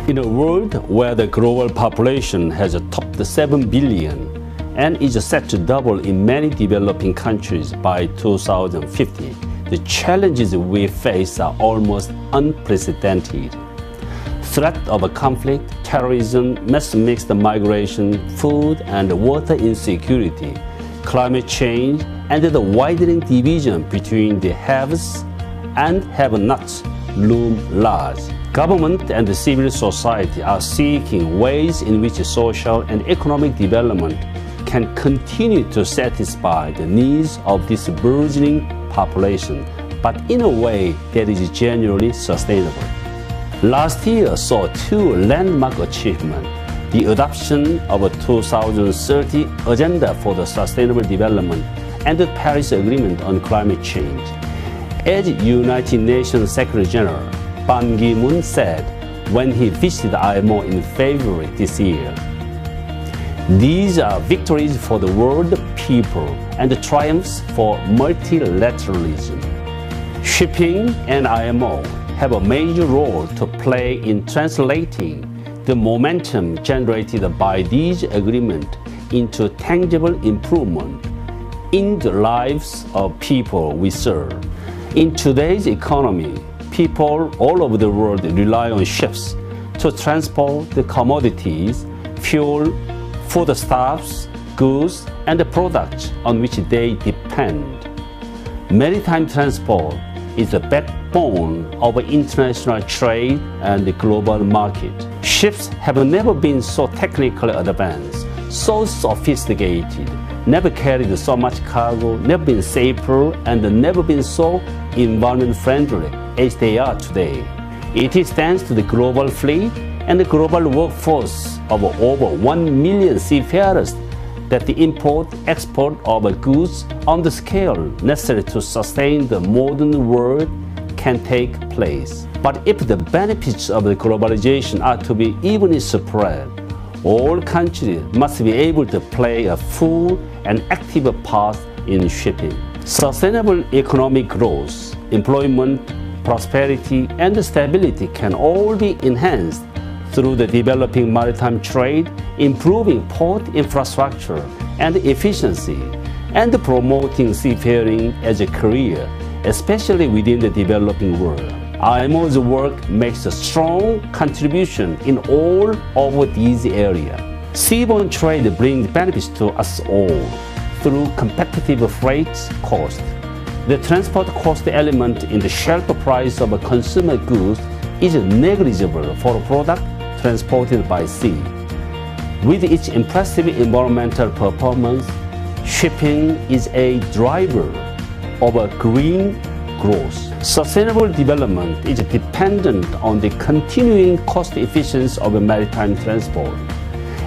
In a world where the global population has topped 7 billion and is set to double in many developing countries by 2050, the challenges we face are almost unprecedented. Threat of conflict, terrorism, mass mixed migration, food and water insecurity, climate change, and the widening division between the haves and have-nots loom large. Government and civil society are seeking ways in which social and economic development can continue to satisfy the needs of this burgeoning population, but in a way that is genuinely sustainable. Last year saw two landmark achievements: the adoption of a 2030 Agenda for the Sustainable Development and the Paris Agreement on Climate Change. As United Nations Secretary General Ban Ki-moon said when he visited IMO in February this year, "These are victories for the world people and triumphs for multilateralism." Shipping and IMO have a major role to play in translating the momentum generated by these agreements into tangible improvement in the lives of people we serve. In today's economy, people all over the world rely on ships to transport the commodities, fuel, foodstuffs, goods, and the products on which they depend. Maritime transport is the backbone of international trade and the global market. Ships have never been so technically advanced, so sophisticated, never carried so much cargo, never been safer, and never been so environment-friendly as they are today. It is thanks to the global fleet and the global workforce of over 1 million seafarers that the import-export of goods on the scale necessary to sustain the modern world can take place. But if the benefits of the globalization are to be evenly spread, all countries must be able to play a full and active part in shipping. Sustainable economic growth, employment, prosperity, and stability can all be enhanced through the developing maritime trade, improving port infrastructure and efficiency, and promoting seafaring as a career, especially within the developing world. IMO's work makes a strong contribution in all of these areas. Seaborne trade brings benefits to us all through competitive freight cost. The transport cost element in the shelf price of consumer goods is negligible for a product transported by sea. With its impressive environmental performance, shipping is a driver of a green growth. Sustainable development is dependent on the continuing cost efficiency of maritime transport.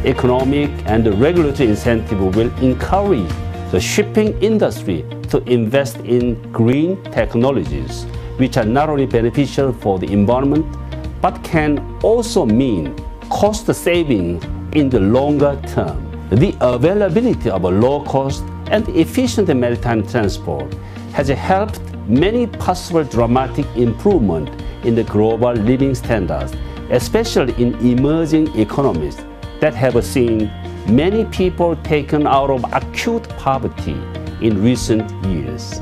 Economic and regulatory incentive will encourage the shipping industry to invest in green technologies, which are not only beneficial for the environment, but can also mean cost savings in the longer term. The availability of a low-cost and efficient maritime transport has helped many possible dramatic improvement in the global living standards, especially in emerging economies that have seen many people taken out of acute poverty in recent years.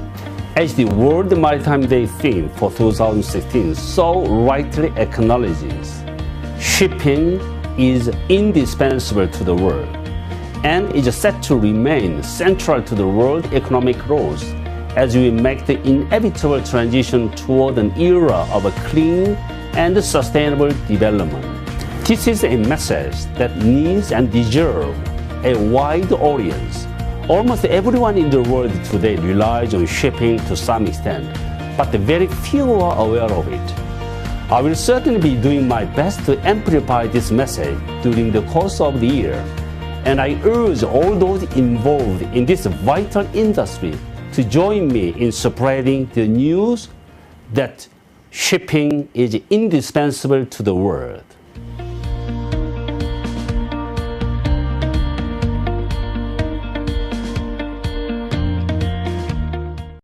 As the World Maritime Day theme for 2016 so rightly acknowledges, shipping is indispensable to the world and is set to remain central to the world economic growth as we make the inevitable transition toward an era of a clean and sustainable development. This is a message that needs and deserves a wide audience. Almost everyone in the world today relies on shipping to some extent, but very few are aware of it. I will certainly be doing my best to amplify this message during the course of the year, and I urge all those involved in this vital industry to join me in spreading the news that shipping is indispensable to the world.